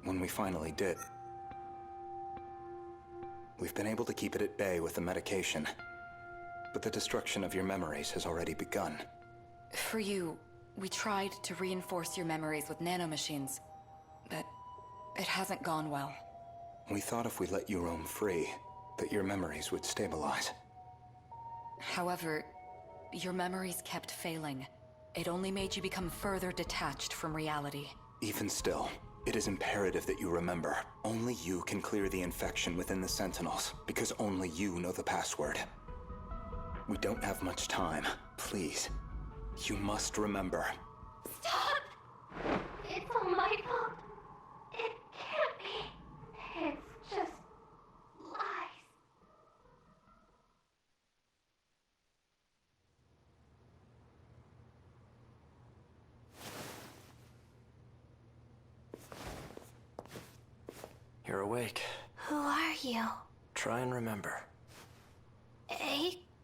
when we finally did. We've been able to keep it at bay with the medication, but the destruction of your memories has already begun. For you, we tried to reinforce your memories with nanomachines, but it hasn't gone well. We thought if we let you roam free, that your memories would stabilize. However, your memories kept failing. It only made you become further detached from reality. Even still, it is imperative that you remember. Only you can clear the infection within the Sentinels, because only you know the password. We don't have much time. Please. You must remember. Stop! It's all my fault. It can't be. It's just lies. You're awake. Who are you? Try and remember.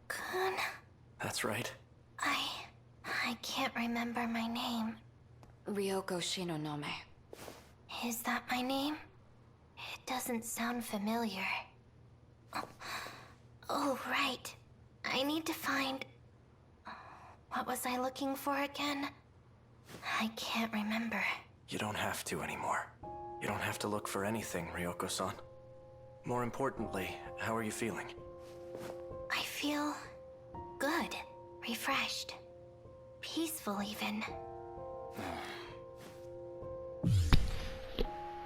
Kun? That's right. I can't remember my name. Ryoko Shinonome. Is that my name? It doesn't sound familiar. Oh, right. I need to find... What was I looking for again? I can't remember. You don't have to anymore. You don't have to look for anything, Ryoko-san. More importantly, how are you feeling? I feel... good. Refreshed. Peaceful, even.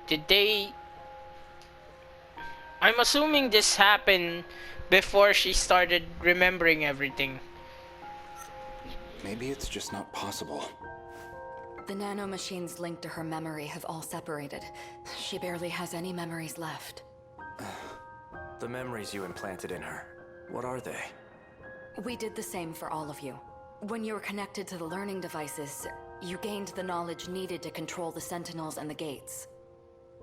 Did they... I'm assuming this happened before she started remembering everything. Maybe it's just not possible. The nanomachines linked to her memory have all separated. She barely has any memories left. The memories you implanted in her, what are they? We did the same for all of you. When you were connected to the learning devices, you gained the knowledge needed to control the Sentinels and the gates.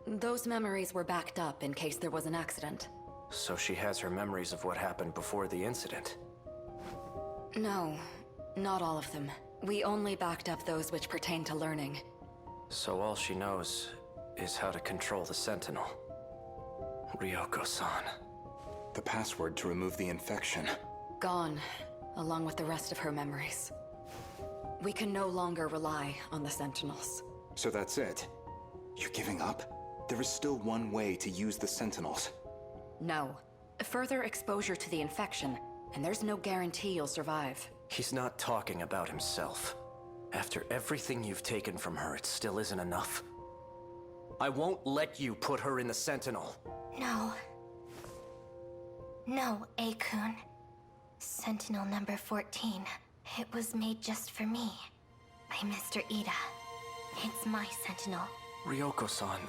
Those memories were backed up in case there was an accident. So she has her memories of what happened before the incident? No, not all of them. We only backed up those which pertain to learning. So all she knows is how to control the Sentinel. Ryoko-san. The password to remove the infection. Gone, along with the rest of her memories. We can no longer rely on the Sentinels. So that's it? You're giving up? There is still one way to use the Sentinels. No. Further exposure to the infection, and there's no guarantee you'll survive. He's not talking about himself. After everything you've taken from her, it still isn't enough. I won't let you put her in the Sentinel. No. No, Kun. Sentinel number 14. It was made just for me. By Mr. Ida. It's my Sentinel. Ryoko-san.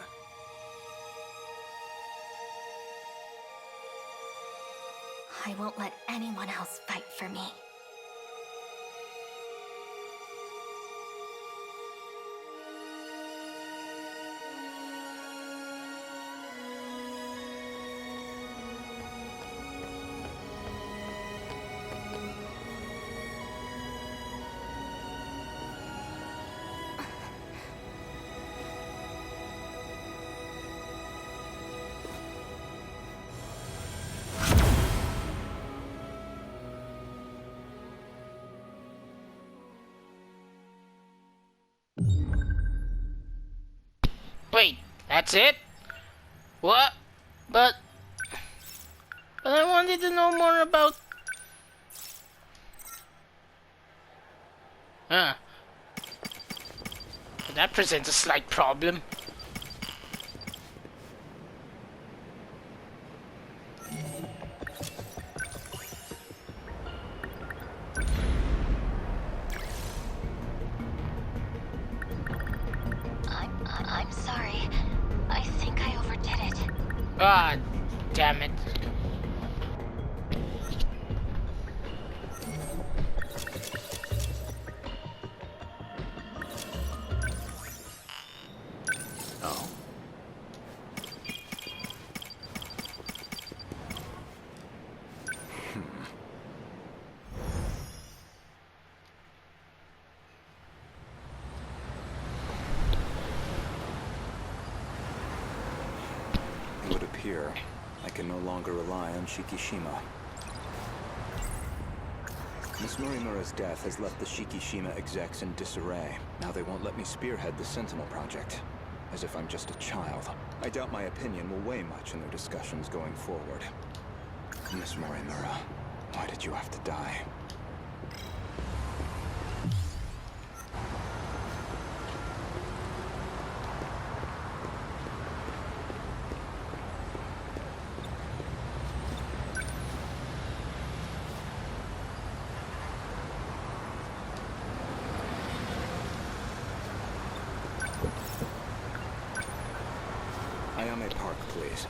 I won't let anyone else fight for me. Wait, that's it? What? But I wanted to know more about... Huh. That presents a slight problem. I'm sorry. I think I overdid it. Ah, damn it. Oh? It would appear I can no longer rely on Shikishima. Miss Morimura's death has left the Shikishima execs in disarray. Now they won't let me spearhead the Sentinel project. As if I'm just a child. I doubt my opinion will weigh much in their discussions going forward. Miss Morimura, why did you have to die? Ayame Park, please.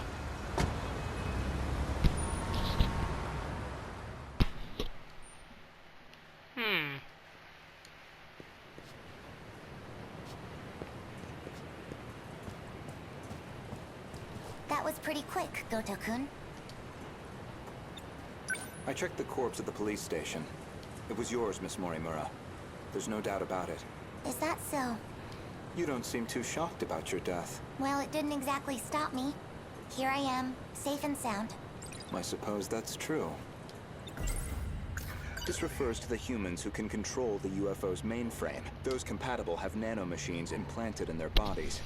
That was pretty quick, Gouto-kun. I checked the corpse at the police station. It was yours, Miss Morimura. There's no doubt about it. Is that so? You don't seem too shocked about your death. Well, it didn't exactly stop me. Here I am, safe and sound. I suppose that's true. This refers to the humans who can control the UFO's mainframe. Those compatible have nanomachines implanted in their bodies.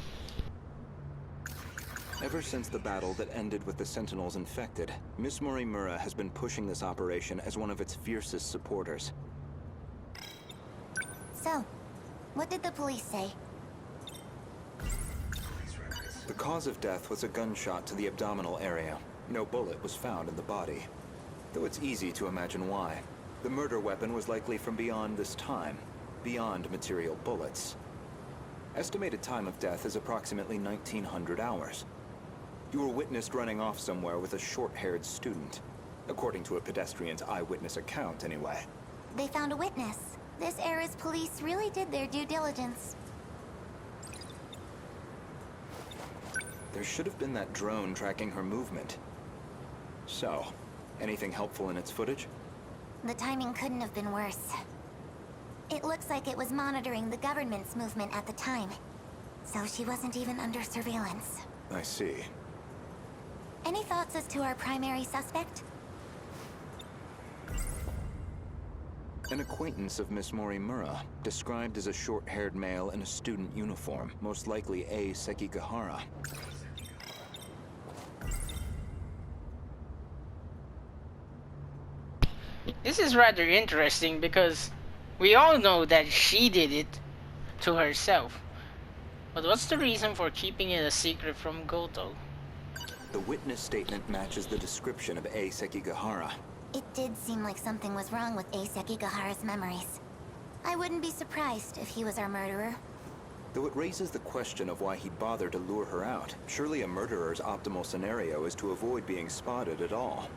Ever since the battle that ended with the Sentinels infected, Miss Morimura has been pushing this operation as one of its fiercest supporters. So, what did the police say? The cause of death was a gunshot to the abdominal area. No bullet was found in the body. Though it's easy to imagine why. The murder weapon was likely from beyond this time, beyond material bullets. Estimated time of death is approximately 1900 hours. You were witnessed running off somewhere with a short-haired student. According to a pedestrian's eyewitness account, anyway. They found a witness. This era's police really did their due diligence. There should have been that drone tracking her movement. So, anything helpful in its footage? The timing couldn't have been worse. It looks like it was monitoring the government's movement at the time. So she wasn't even under surveillance. I see. Any thoughts as to our primary suspect? An acquaintance of Miss Morimura, described as a short-haired male in a student uniform, most likely A. Sekigahara. This is rather interesting because we all know that she did it to herself. But what's the reason for keeping it a secret from Gouto? The witness statement matches the description of A. Sekigahara. It did seem like something was wrong with A. Sekigahara's memories. I wouldn't be surprised if he was our murderer. Though it raises the question of why he bothered to lure her out. Surely a murderer's optimal scenario is to avoid being spotted at all.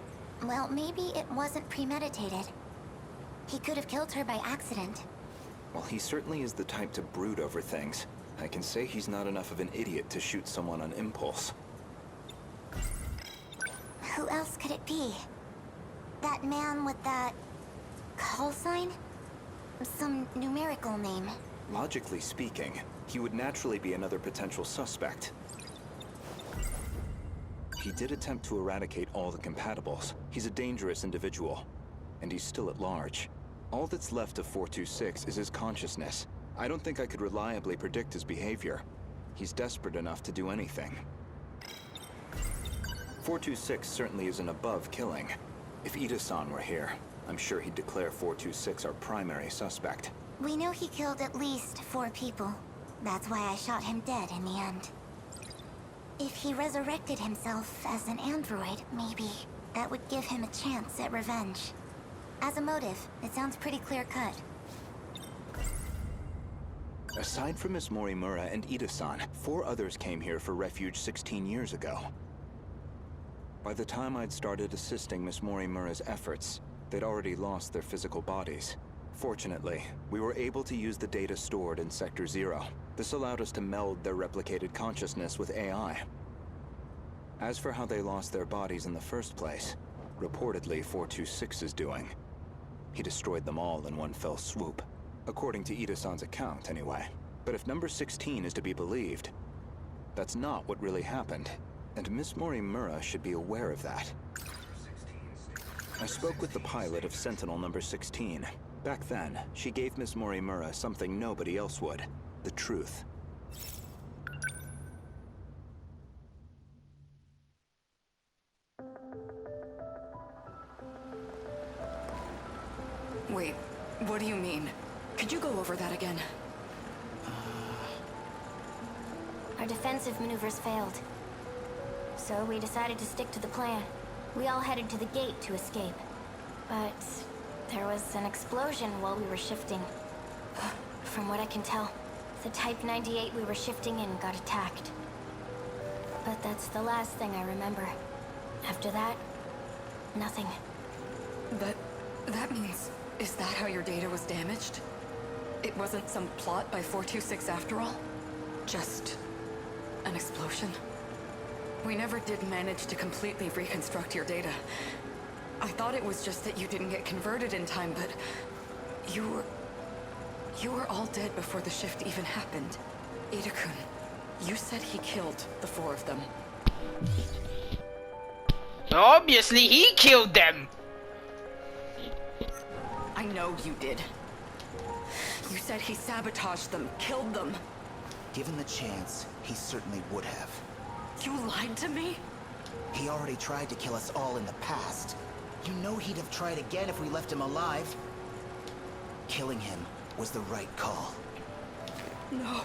Well, maybe it wasn't premeditated. He could have killed her by accident. Well, he certainly is the type to brood over things. I can say he's not enough of an idiot to shoot someone on impulse. Who else could it be? That man with that call sign? Some numerical name. Logically speaking, he would naturally be another potential suspect. He did attempt to eradicate all the compatibles. He's a dangerous individual, and he's still at large. All that's left of 426 is his consciousness. I don't think I could reliably predict his behavior. He's desperate enough to do anything. 426 certainly isn't above killing. If Ida-san were here, I'm sure he'd declare 426 our primary suspect. We know he killed at least 4 people. That's why I shot him dead in the end. If he resurrected himself as an android, maybe that would give him a chance at revenge. As a motive, it sounds pretty clear-cut. Aside from Miss Morimura and Ida-san, 4 others came here for refuge 16 years ago. By the time I'd started assisting Miss Morimura's efforts, they'd already lost their physical bodies. Fortunately, we were able to use the data stored in Sector 0. This allowed us to meld their replicated consciousness with AI. As for how they lost their bodies in the first place, reportedly 426 is doing. He destroyed them all in one fell swoop. According to Ida-san's account, anyway. But if number 16 is to be believed, that's not what really happened. And Miss Morimura should be aware of that. I spoke with the pilot of Sentinel number 16. Back then, she gave Miss Morimura something nobody else would. The truth. Wait, what do you mean? Could you go over that again? Our defensive maneuvers failed. So we decided to stick to the plan. We all headed to the gate to escape. But there was an explosion while we were shifting. From what I can tell, the Type 98 we were shifting in got attacked. But that's the last thing I remember. After that, nothing. But that means... is that how your data was damaged? It wasn't some plot by 426 after all? Just... an explosion? We never did manage to completely reconstruct your data. I thought it was just that you didn't get converted in time, but... You were all dead before the shift even happened. Ida-kun, you said he killed the 4 of them. Obviously, he killed them! I know you did. You said he sabotaged them, killed them. Given the chance, he certainly would have. You lied to me? He already tried to kill us all in the past. You know he'd have tried again if we left him alive. Killing him was the right call. No.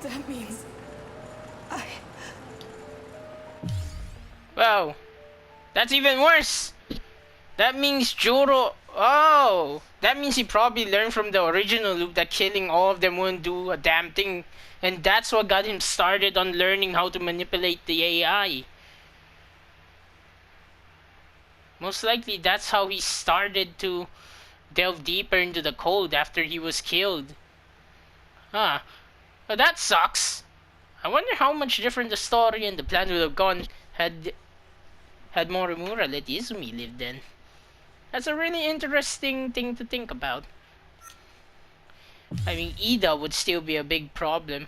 That means... Wow. That's even worse! That means Juro... Oh! That means he probably learned from the original loop that killing all of them wouldn't do a damn thing. And that's what got him started on learning how to manipulate the AI. Most likely that's how he started to delve deeper into the code after he was killed. Huh. Well, that sucks. I wonder how much different the story and the plan would have gone had Morimura let Izumi live then. That's a really interesting thing to think about. I mean, Ida would still be a big problem.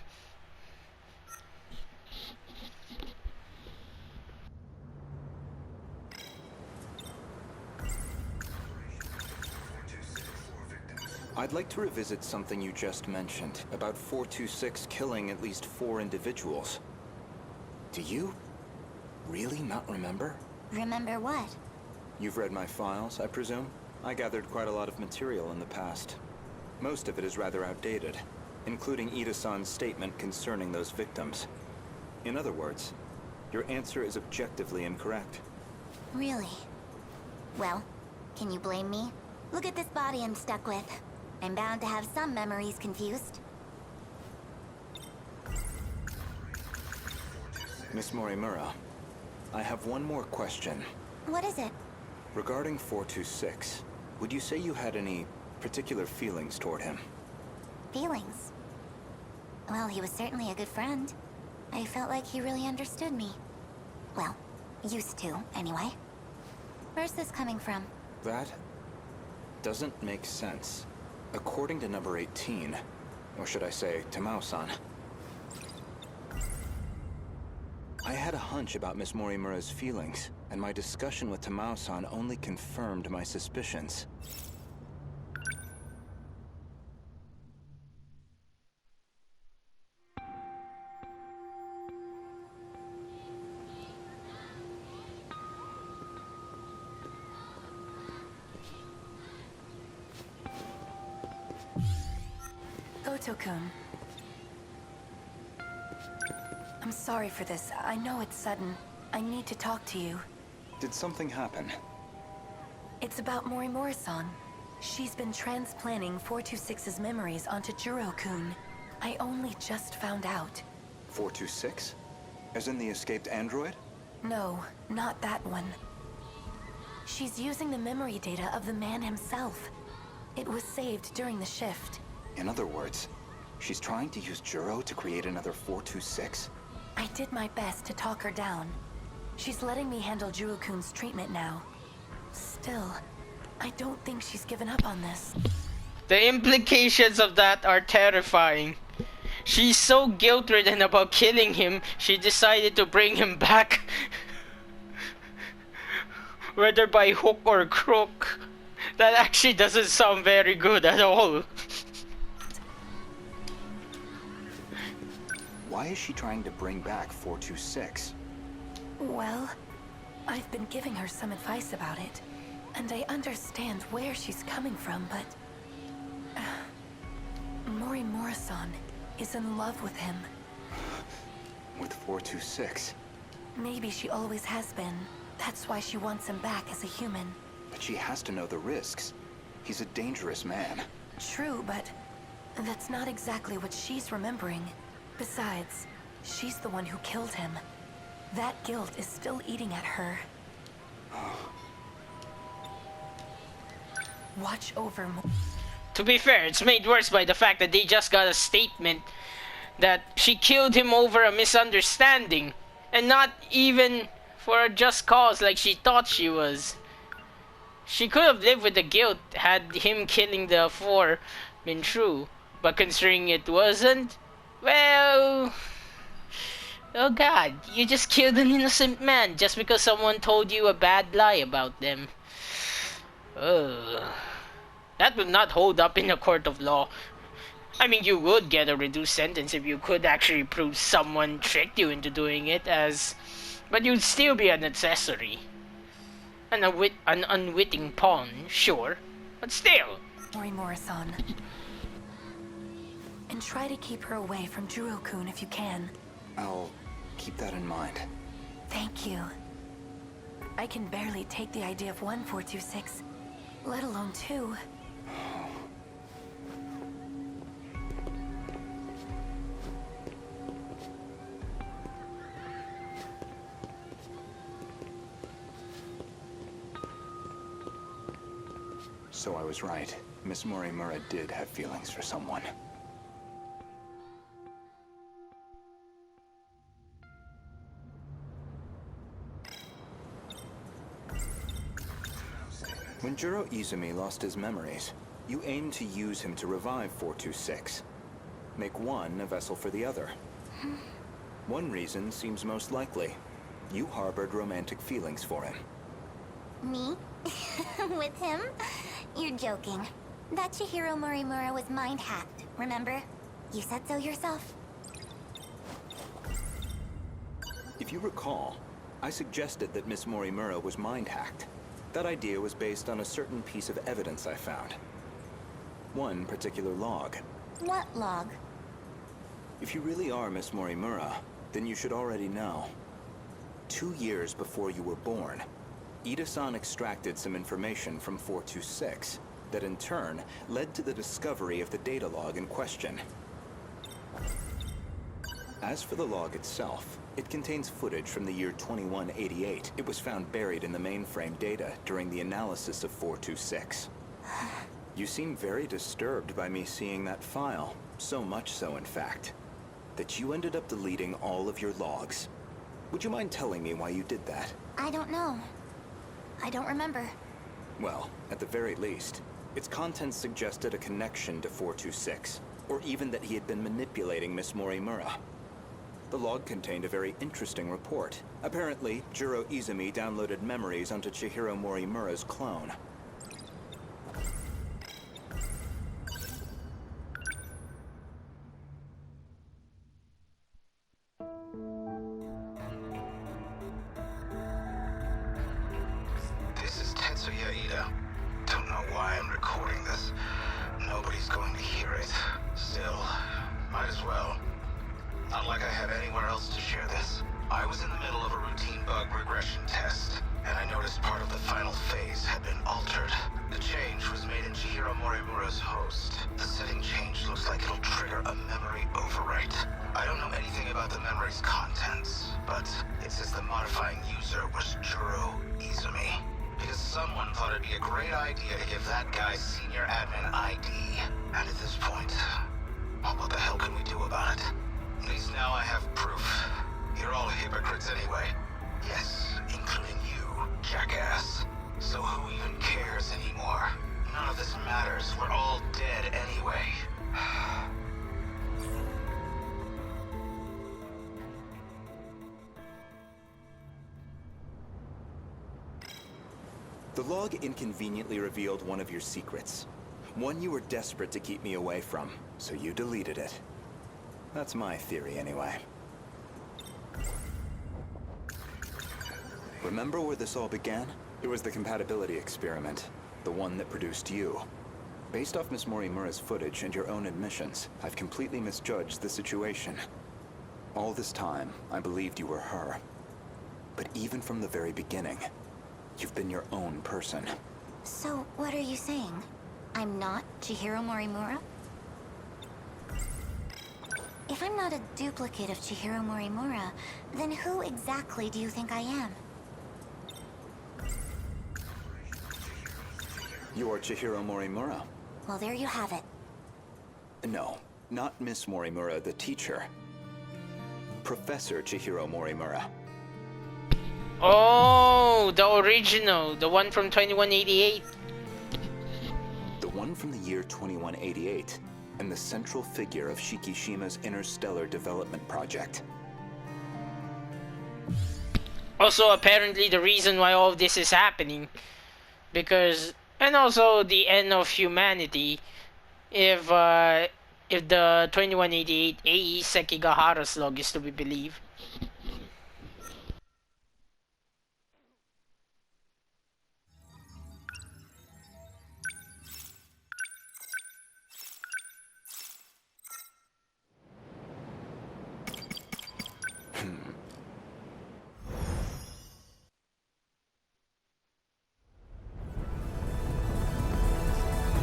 I'd like to revisit something you just mentioned about 426 killing at least 4 individuals. Do you really not remember? Remember what? You've read my files, I presume? I gathered quite a lot of material in the past. Most of it is rather outdated, including Ida-san's statement concerning those victims. In other words, your answer is objectively incorrect. Really? Well, can you blame me? Look at this body I'm stuck with. I'm bound to have some memories confused. Miss Morimura, I have one more question. What is it? Regarding 426, would you say you had any particular feelings toward him? Feelings? Well, he was certainly a good friend. I felt like he really understood me. Well, used to, anyway. Where's this coming from? That doesn't make sense. According to number 18, or should I say, Tamao-san, I had a hunch about Miss Morimura's feelings, and my discussion with Tamao-san only confirmed my suspicions. Gouto-kun. I'm sorry for this. I know it's sudden. I need to talk to you. Did something happen? It's about Morimura-san. She's been transplanting 426's memories onto Juro-kun. I only just found out. 426? As in the escaped android? No, not that one. She's using the memory data of the man himself. It was saved during the shift. In other words, she's trying to use Juro to create another 426? I did my best to talk her down. She's letting me handle Juro-kun's treatment now. Still, I don't think she's given up on this. The implications of that are terrifying. She's so guilt-ridden about killing him, she decided to bring him back. Whether by hook or crook. That actually doesn't sound very good at all. Why is she trying to bring back 426? Well, I've been giving her some advice about it, and I understand where she's coming from, but... Mori Morisan is in love with him. With 426? Maybe she always has been. That's why she wants him back as a human. But she has to know the risks. He's a dangerous man. True, but that's not exactly what she's remembering. Besides, she's the one who killed him. That guilt is still eating at her. Watch over To be fair, it's made worse by the fact that they just got a statement that she killed him over a misunderstanding, and not even for a just cause like she thought she was. She could have lived with the guilt had him killing the four been true, but considering it wasn't, well... Oh god, you just killed an innocent man just because someone told you a bad lie about them. Ugh. That would not hold up in a court of law. I mean, you would get a reduced sentence if you could actually prove someone tricked you into doing it, but you'd still be an accessory. An unwitting pawn, sure, but still. Mori Morisan. And try to keep her away from Juro-kun if you can. I'll keep that in mind. Thank you. I can barely take the idea of 1426, let alone 2. So I was right. Miss Morimura did have feelings for someone. When Juro Izumi lost his memories, you aimed to use him to revive 426. Make one a vessel for the other. One reason seems most likely. You harbored romantic feelings for him. Me? With him? You're joking. That Chihiro Morimura was mind-hacked, remember? You said so yourself. If you recall, I suggested that Miss Morimura was mind-hacked. That idea was based on a certain piece of evidence I found. One particular log. What log? If you really are Miss Morimura, then you should already know. 2 years before you were born, Ida-san extracted some information from 426 that in turn led to the discovery of the data log in question. As for the log itself, it contains footage from the year 2188. It was found buried in the mainframe data during the analysis of 426. You seem very disturbed by me seeing that file. So much so, in fact, that you ended up deleting all of your logs. Would you mind telling me why you did that? I don't know. I don't remember. Well, at the very least, its contents suggested a connection to 426, or even that he had been manipulating Miss Morimura. The log contained a very interesting report. Apparently, Juro Izumi downloaded memories onto Chihiro Morimura's clone. This is Tetsuya Ida. Don't know why I'm recording this. Nobody's going to hear it. Still, might as well. Not like I have anywhere else to share this. I was in the middle of a routine bug regression test, and I noticed part of the final phase had been altered. The change was made in Chihiro Morimura's host. The setting change looks like it'll trigger a memory overwrite. I don't know anything about the memory's contents, but it says the modifying user was Juro Izumi. Because someone thought it'd be a great idea to give that guy senior admin ID. And at this point, well, what the hell can we do about it? At least now I have proof. You're all hypocrites anyway. Yes, including you, jackass. So who even cares anymore? None of this matters. We're all dead anyway. The log inconveniently revealed one of your secrets. One you were desperate to keep me away from, so you deleted it. That's my theory, anyway. Remember where this all began? It was the compatibility experiment, the one that produced you. Based off Miss Morimura's footage and your own admissions, I've completely misjudged the situation. All this time, I believed you were her. But even from the very beginning, you've been your own person. So, what are you saying? I'm not Chihiro Morimura? If I'm not a duplicate of Chihiro Morimura, then who exactly do you think I am? You are Chihiro Morimura. Well, there you have it. No, not Miss Morimura, the teacher. Professor Chihiro Morimura. Oh, the original, the one from 2188. The one from the year 2188, and the central figure of Shikishima's interstellar development project. Also, apparently the reason why all of this is happening, because, and also the end of humanity, if the 2188 AE Sekigahara's log is to be believed.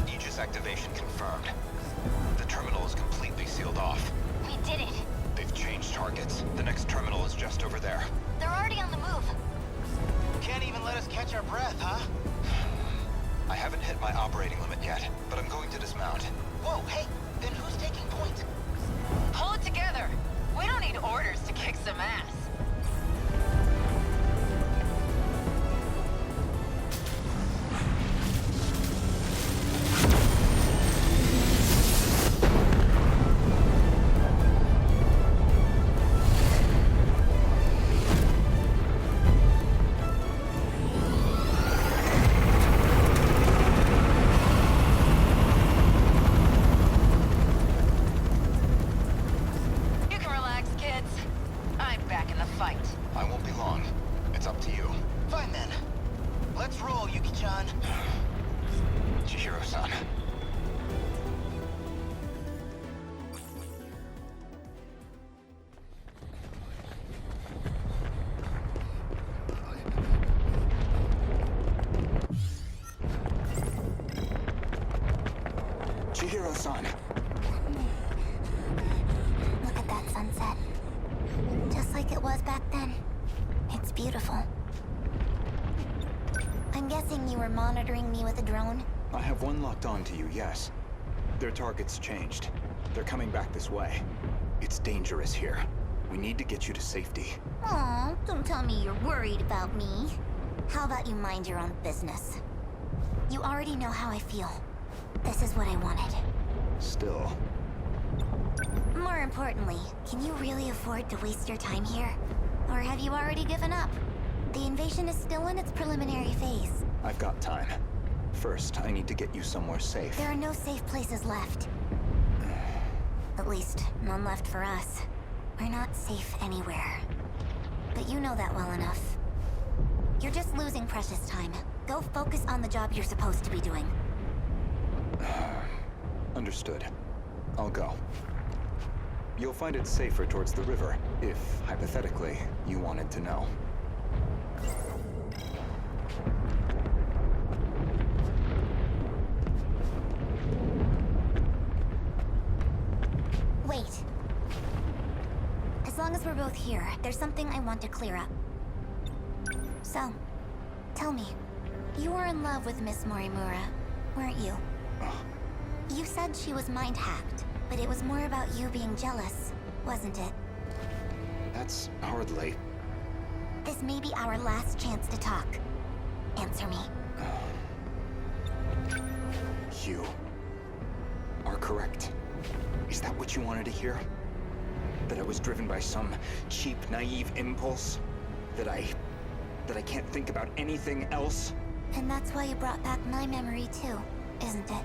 Aegis activation confirmed. The terminal is completely sealed off. We did it. They've changed targets. The next terminal is just over there. They're already on the move. Can't even let us catch our breath, huh? I haven't hit my operating limit yet, but I'm going to dismount. Whoa, hey, then who's taking point? Pull it together. We don't need orders to kick some ass. I won't be long. It's up to you. Fine then. Let's roll, Yuki-chan. Chihiro-san. Chihiro-san. Look at that sunset. Just like it was back then. It's beautiful. I'm guessing you were monitoring me with a drone? I have one locked on to you, yes. Their target's changed. They're coming back this way. It's dangerous here. We need to get you to safety. Aw, don't tell me you're worried about me. How about you mind your own business? You already know how I feel. This is what I wanted. Still. More importantly, can you really afford to waste your time here? Or have you already given up? The invasion is still in its preliminary phase. I've got time. First, I need to get you somewhere safe. There are no safe places left. At least, none left for us. We're not safe anywhere. But you know that well enough. You're just losing precious time. Go focus on the job you're supposed to be doing. Understood. I'll go. You'll find it safer towards the river, if, hypothetically, you wanted to know. Wait. As long as we're both here, there's something I want to clear up. So, tell me, you were in love with Miss Morimura, weren't you? You said she was mind-hacked, but it was more about you being jealous, wasn't it? That's hardly... This may be our last chance to talk. Answer me. You are correct. Is that what you wanted to hear? That I was driven by some cheap, naive impulse? That I can't think about anything else? And that's why you brought back my memory too, isn't it?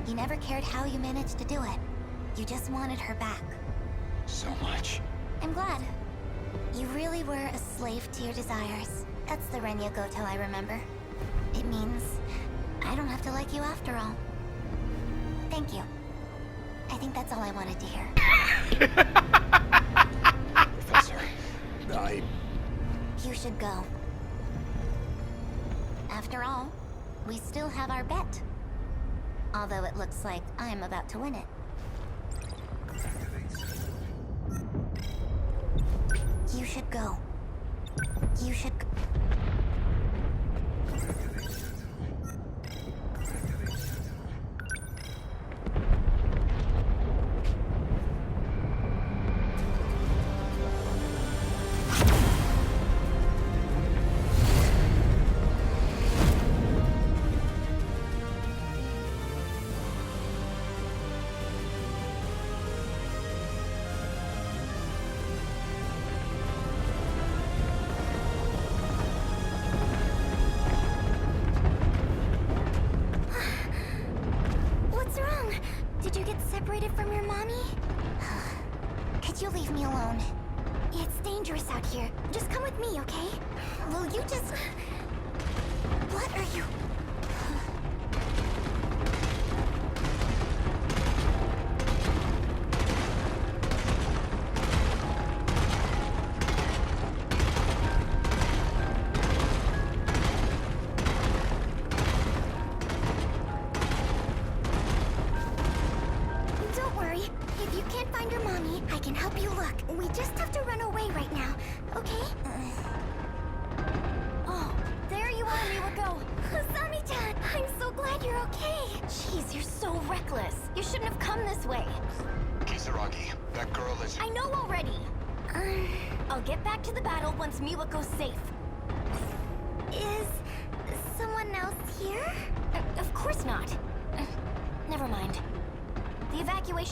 You never cared how you managed to do it. You just wanted her back. So much. I'm glad. You really were a slave to your desires. That's the Renya Gouto I remember. It means I don't have to like you after all. Thank you. I think that's all I wanted to hear. Professor, You should go. After all, we still have our bet. Although it looks like I'm about to win it. You should go. You should go. Separated from your mommy? Could you leave me alone? It's dangerous out here. Just come with me, okay? Will you just... What are you...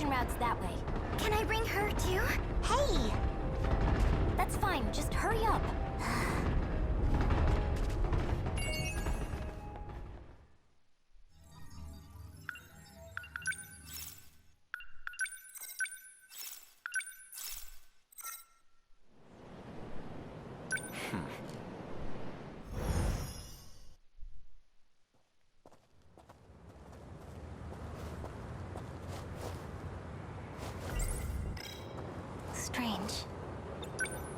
Route's that way. Can I bring her too? Hey! That's fine, just hurry up. Strange.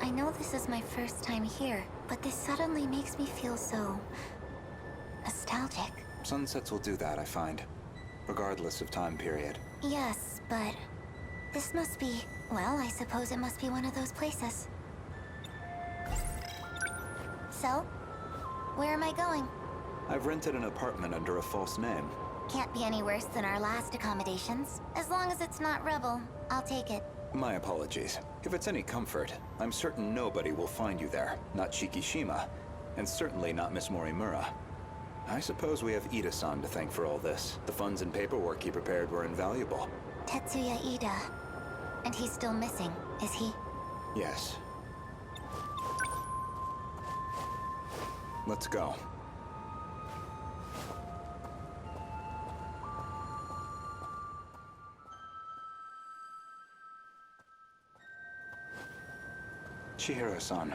I know this is my first time here, but this suddenly makes me feel so... nostalgic. Sunsets will do that, I find. Regardless of time period. Yes, but... this must be... well, I suppose it must be one of those places. So? Where am I going? I've rented an apartment under a false name. Can't be any worse than our last accommodations. As long as it's not Rebel, I'll take it. My apologies. If it's any comfort, I'm certain nobody will find you there. Not Shikishima, and certainly not Miss Morimura. I suppose we have Ida-san to thank for all this. The funds and paperwork he prepared were invaluable. Tetsuya Ida. And he's still missing, is he? Yes. Let's go. Chihiro-san.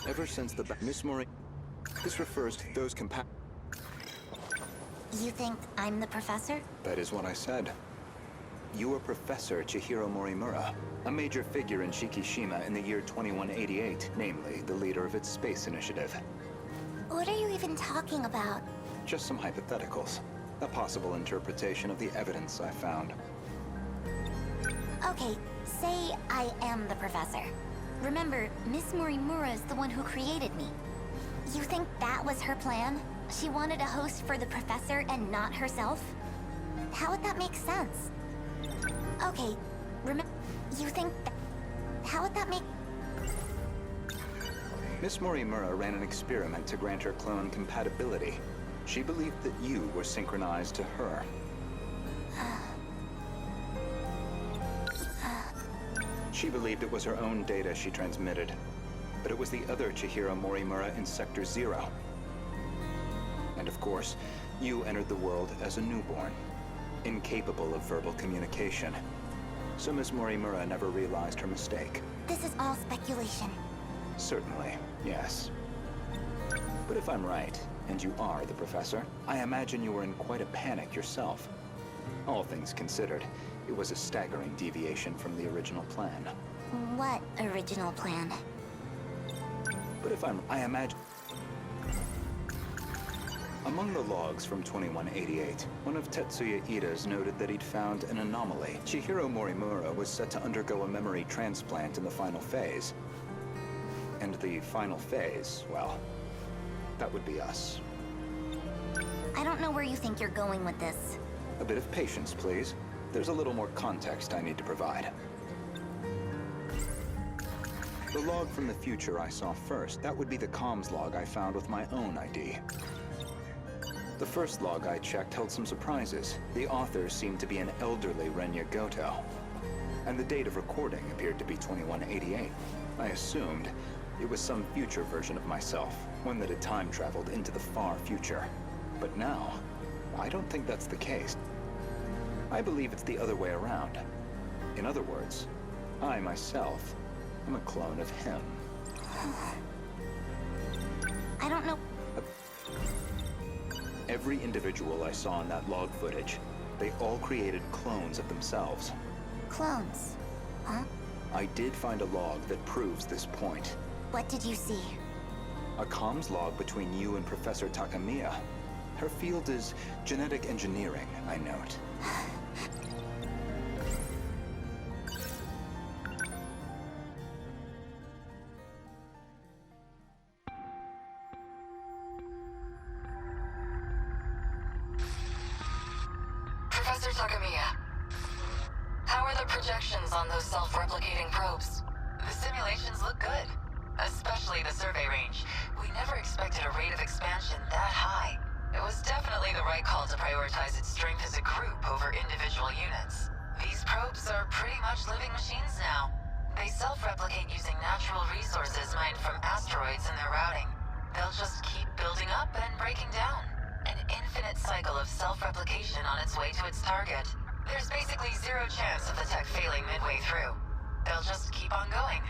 Ever since the Miss Mori... This refers to those You think I'm the professor? That is what I said. You are Professor Chihiro Morimura, a major figure in Shikishima in the year 2188, namely, the leader of its space initiative. What are you even talking about? Just some hypotheticals. A possible interpretation of the evidence I found. Okay, say I am the professor. Remember, Miss Morimura is the one who created me. You think that was her plan? She wanted a host for the professor and not herself? How would that make sense? Okay, you think that... How would that make... Miss Morimura ran an experiment to grant her clone compatibility. She believed that you were synchronized to her. She believed it was her own data she transmitted, but it was the other Chihiro Morimura in Sector 0. And of course, you entered the world as a newborn, incapable of verbal communication. So Miss Morimura never realized her mistake. This is all speculation. Certainly, yes. But if I'm right, and you are the professor, I imagine you were in quite a panic yourself. All things considered, it was a staggering deviation from the original plan. What original plan? But if I imagine... Among the logs from 2188, one of Tetsuya Ida's noted that he'd found an anomaly. Chihiro Morimura was set to undergo a memory transplant in the final phase. And the final phase, well, that would be us. I don't know where you think you're going with this. A bit of patience, please. There's a little more context I need to provide. The log from the future I saw first, that would be the comms log I found with my own ID. The first log I checked held some surprises. The author seemed to be an elderly Renya Gouto, and the date of recording appeared to be 2188. I assumed it was some future version of myself, one that had time traveled into the far future. But now, I don't think that's the case. I believe it's the other way around. In other words, I myself am a clone of him. I don't know. Every individual I saw in that log footage, they all created clones of themselves. Clones? Huh? I did find a log that proves this point. What did you see? A comms log between you and Professor Takamiya. Her field is genetic engineering, I note. Professor Takamiya, how are the projections on those self-replicating probes? The simulations look good, especially the survey range. We never expected a rate of expansion that high. It was definitely the right call to prioritize its strength as a group over individual units. These probes are pretty much living machines now. They self-replicate using natural resources mined from asteroids in their routing. They'll just keep building up and breaking down. An infinite cycle of self-replication on its way to its target. There's basically zero chance of the tech failing midway through. They'll just keep on going.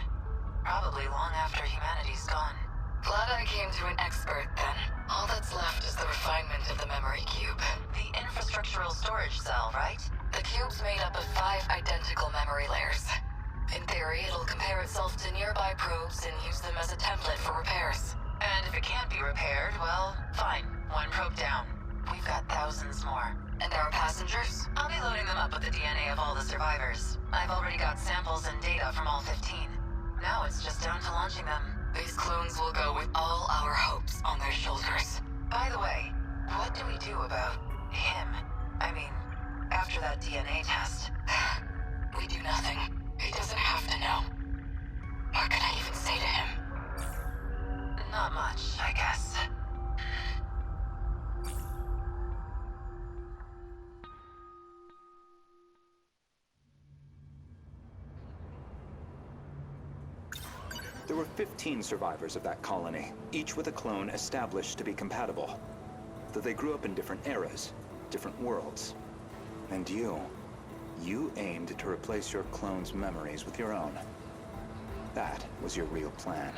Probably long after humanity's gone. Glad I came to an expert then. All that's left is the refinement of the memory cube. The infrastructural storage cell, right? The cube's made up of 5 identical memory layers. In theory, it'll compare itself to nearby probes and use them as a template for repairs. And if it can't be repaired, well, fine. 1 probe down. We've got thousands more. And our passengers? I'll be loading them up with the DNA of all the survivors. I've already got samples and data from all 15. Now it's just down to launching them. These clones will go with all our hopes on their shoulders. By the way, what do we do about him? I mean, after that DNA test. We do nothing. He doesn't have to know. What can I even say to him? Not much, I guess. There were 15 survivors of that colony, each with a clone established to be compatible. Though they grew up in different eras, different worlds. And you aimed to replace your clone's memories with your own. That was your real plan.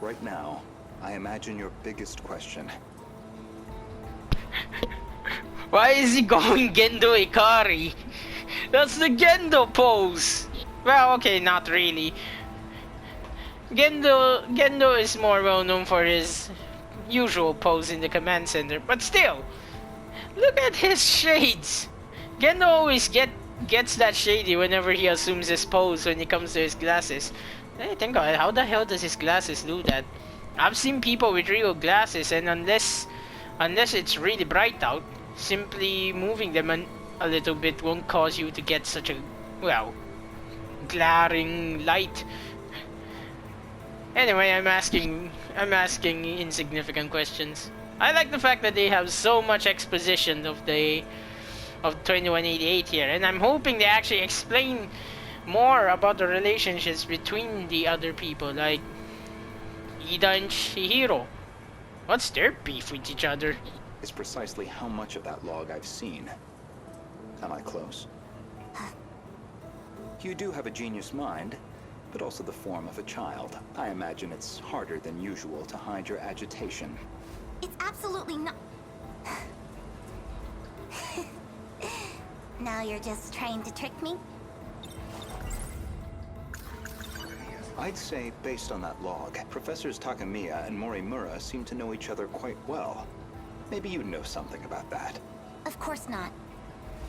Right now, I imagine your biggest question. Why is he going Gendo Ikari? That's the Gendo pose! Well, okay, not really. Gendo is more well known for his usual pose in the command center, but still, look at his shades. Gendo always gets that shady whenever he assumes his pose when it comes to his glasses. Hey, think about it, how the hell does his glasses do that? I've seen people with real glasses, and unless it's really bright out, simply moving them a little bit won't cause you to get such a, well, glaring light. Anyway, I'm asking insignificant questions. I like the fact that they have so much exposition of the of 2188 here, and I'm hoping they actually explain more about the relationships between the other people, like Ida and Chihiro. What's their beef with each other? Is precisely how much of that log I've seen. Am I close? You do have a genius mind, but also the form of a child. I imagine it's harder than usual to hide your agitation. It's absolutely not. Now you're just trying to trick me? I'd say, based on that log, Professors Takamiya and Morimura seem to know each other quite well. Maybe you know something about that. Of course not.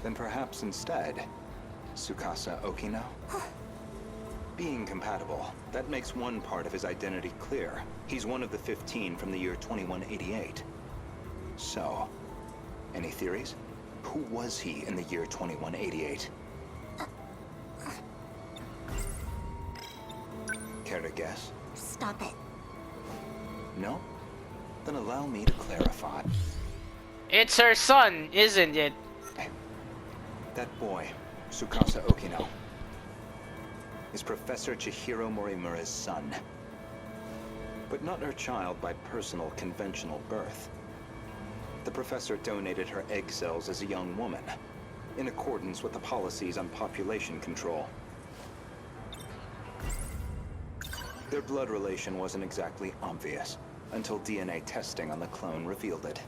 Then perhaps instead, Tsukasa Okino? Being compatible, that makes one part of his identity clear. He's one of the 15 from the year 2188. So, any theories? Who was he in the year 2188? Care to guess? Stop it. No? Then allow me to clarify. It's her son, isn't it? That boy, Tsukasa Okino, is Professor Chihiro Morimura's son. But not her child by personal, conventional birth. The professor donated her egg cells as a young woman, in accordance with the policies on population control. Their blood relation wasn't exactly obvious, until DNA testing on the clone revealed it.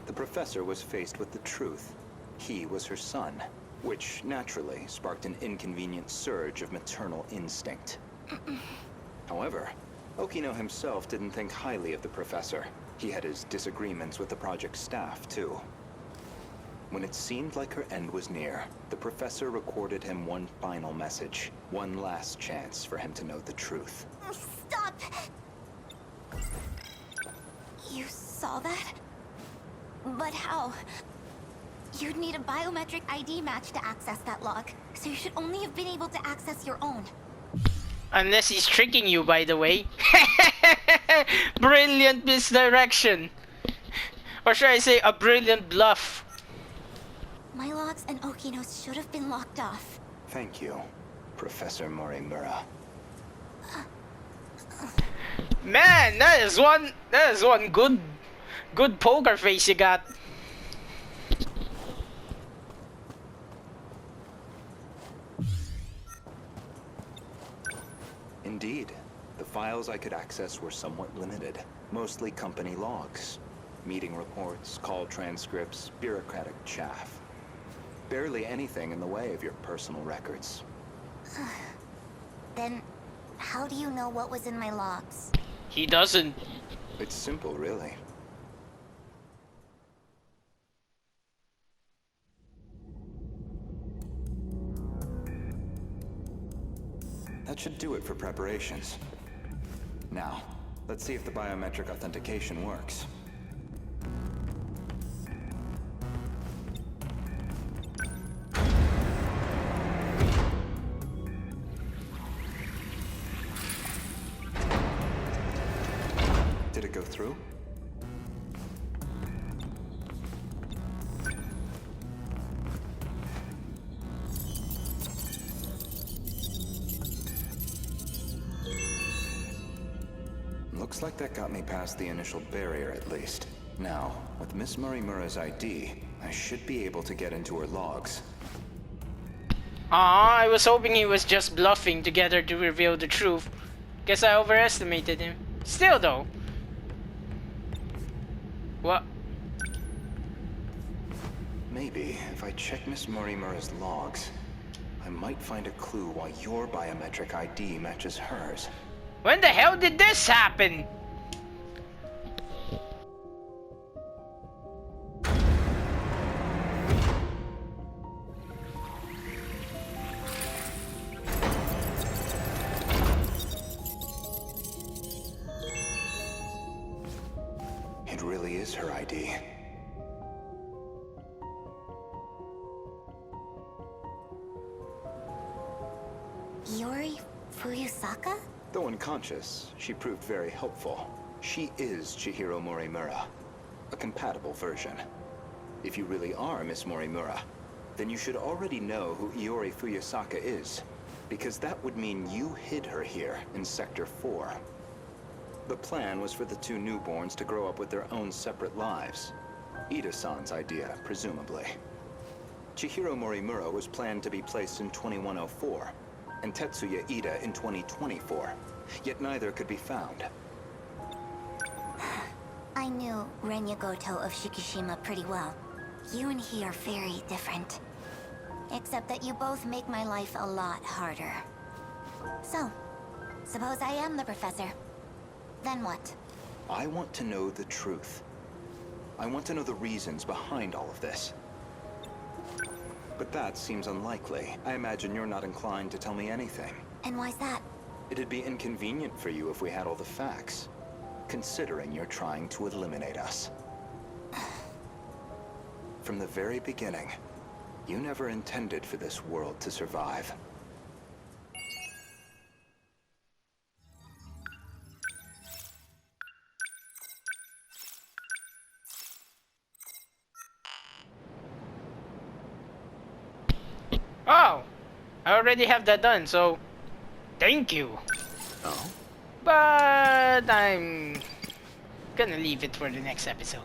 The professor was faced with the truth. He was her son, which naturally sparked an inconvenient surge of maternal instinct. However, Okino himself didn't think highly of the professor. He had his disagreements with the project staff, too. When it seemed like her end was near, the professor recorded him one final message. One last chance for him to know the truth. Stop! You saw that? But how? You'd need a biometric ID match to access that log, so you should only have been able to access your own. Unless he's tricking you, by the way. Brilliant misdirection. Or should I say, a brilliant bluff. My logs and Okino's should have been locked off. Thank you, Professor Morimura. Man, that is one good poker face you got. Indeed. The files I could access were somewhat limited. Mostly company logs. Meeting reports, call transcripts, bureaucratic chaff. Barely anything in the way of your personal records. Then, how do you know what was in my logs? He doesn't. It's simple, really. That should do it for preparations. Now, let's see if the biometric authentication works. Did it go through? Looks like that got me past the initial barrier, at least. Now, with Miss Morimura's ID, I should be able to get into her logs. Aw, I was hoping he was just bluffing to get her to reveal the truth. Guess I overestimated him. Still though. What? Maybe, if I check Miss Morimura's logs, I might find a clue why your biometric ID matches hers. When the hell did this happen? It really is her ID. Yori Fuyusaka? Though unconscious, she proved very helpful. She is Chihiro Morimura, a compatible version. If you really are Miss Morimura, then you should already know who Iori Fuyasaka is, because that would mean you hid her here in Sector 4. The plan was for the two newborns to grow up with their own separate lives. Ida-san's idea, presumably. Chihiro Morimura was planned to be placed in 2104, and Tetsuya Ida in 2024, yet neither could be found. I knew Renya Gouto of Shikishima pretty well. You and he are very different. Except that you both make my life a lot harder. So, suppose I am the professor. Then what? I want to know the truth. I want to know the reasons behind all of this. But that seems unlikely. I imagine you're not inclined to tell me anything. And why's that? It'd be inconvenient for you if we had all the facts, considering you're trying to eliminate us. From the very beginning, you never intended for this world to survive. Oh! I already have that done, so thank you. Oh? But I'm gonna leave it for the next episode.